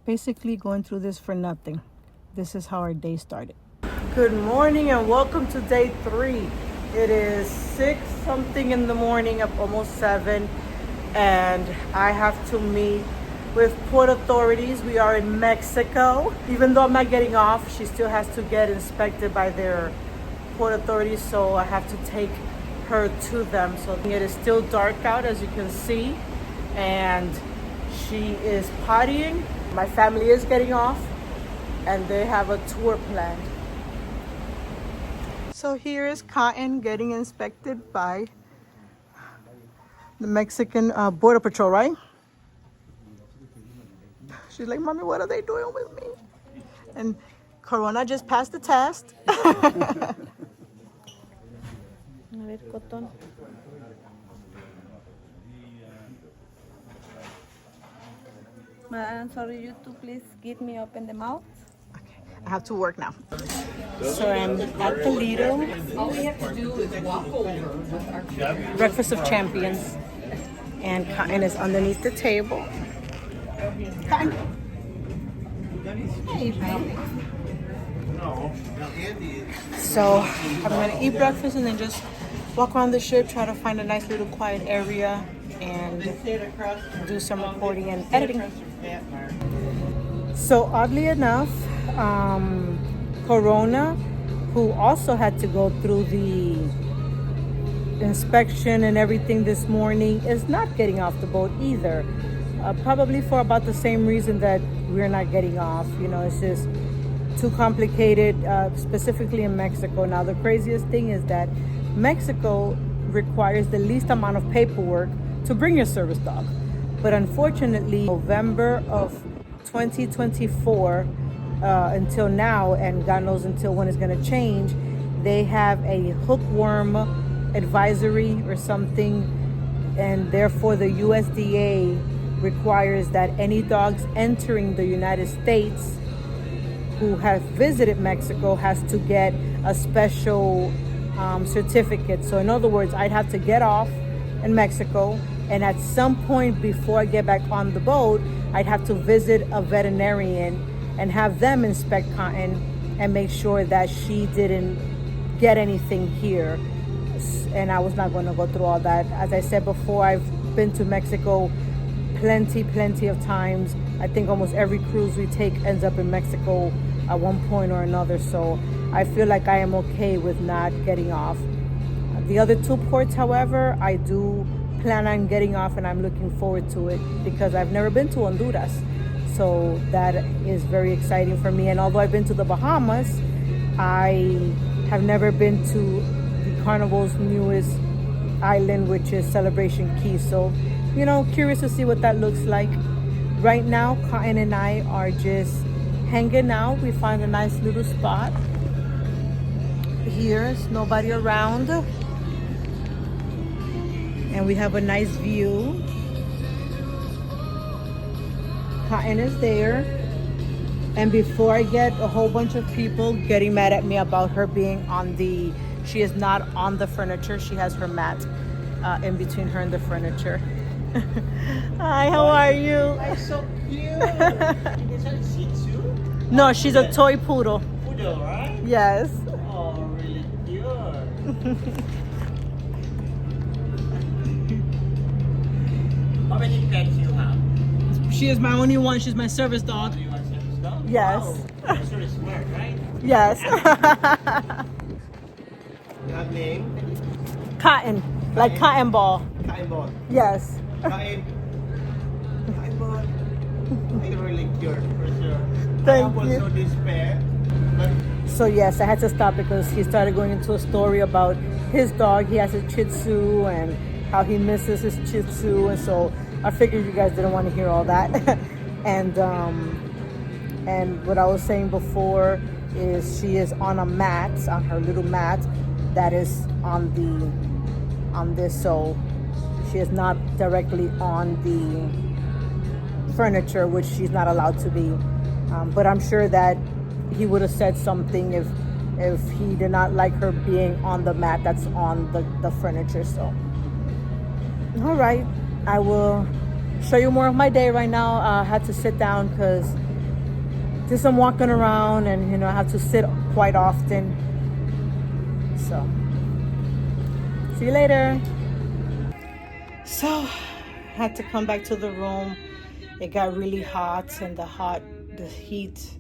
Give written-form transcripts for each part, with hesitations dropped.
Basically going through this for nothing. This is how our day started. Good morning and welcome to day 3. It is 6 something in the morning, up almost 7, and I have to meet with port authorities. We are in Mexico. Even though I'm not getting off, she still has to get inspected by their port authorities, so I have to take her to them. So it is still dark out, as you can see, and she is pottying. My family is getting off and they have a tour planned. So here is Cotton getting inspected by the Mexican Border Patrol, right? She's like, Mommy, what are they doing with me? And Corona just passed the test. A ver, cotón. I'm sorry, you two, please give me open the mouth. Okay, I have to work now. So I'm at the Lido. All we have to do is walk over with our Breakfast of Champions. And Cotton is underneath the table. Cotton. Hey, baby. So I'm gonna eat breakfast and then just walk around the ship, try to find a nice little quiet area and do some recording and editing. So oddly enough, Corona, who also had to go through the inspection and everything this morning, is not getting off the boat either. Probably for about the same reason that we're not getting off. You know, it's just too complicated, specifically in Mexico. Now, the craziest thing is that Mexico requires the least amount of paperwork to bring your service dog. But unfortunately, November of 2024 until now, and God knows until when it's going to change, they have a hookworm advisory or something, and therefore the USDA requires that any dogs entering the United States who have visited Mexico has to get a special certificate. So in other words, I'd have to get off in Mexico, and at some point before I get back on the boat, I'd have to visit a veterinarian and have them inspect Cotton and make sure that she didn't get anything here. And I was not going to go through all that. As I said before, I've been to Mexico plenty of times. I think almost every cruise we take ends up in Mexico at one point or another. So I feel like I am okay with not getting off. The other 2 ports, however, I do plan on getting off, and I'm looking forward to it because I've never been to Honduras. So that is very exciting for me. And although I've been to the Bahamas, I have never been to the Carnival's newest island, which is Celebration Key. So, you know, curious to see what that looks like. Right now, Cotton and I are just hanging out. We find a nice little spot. Here's nobody around. And we have a nice view. Cotton is there. And before I get a whole bunch of people getting mad at me about her being on the, she is not on the furniture. She has her mat in between her and the furniture. Hi, how are you? That's so cute. Is that a Shih Tzu? No, she's a toy poodle. Poodle, right? Yes. Oh, really cute. How many pets you have? She is my only one. She's my service dog. Do you want service dog? Yes. Wow. That's really smart, right? Yes. You have name? Cotton. Like cotton ball. Cotton Ball. Yes. Cotton Ball. You're really cute, for sure. Thank I have you. also this pet. But So yes, I had to stop because he started going into a story about his dog. He has a Shih Tzu and how he misses his Shih Tzu, and so I figured you guys didn't want to hear all that. and what I was saying before is she is on a mat, on her little mat that is on this, so she is not directly on the furniture, which she's not allowed to be. But I'm sure that he would have said something if he did not like her being on the mat that's on the furniture. So all right, I will show you more of my day. Right now I had to sit down because do some walking around, and I have to sit quite often. So, see you later. So, had to come back to the room. It got really hot, and the heat,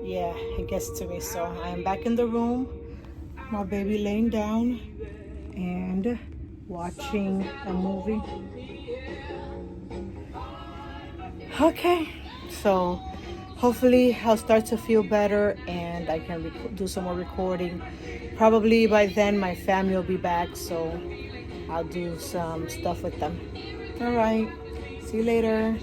yeah, it gets to me. So I am back in the room, my baby laying down and watching a movie. Okay, so hopefully I'll start to feel better and I can do some more recording. Probably by then my family will be back, so I'll do some stuff with them. All right, see you later.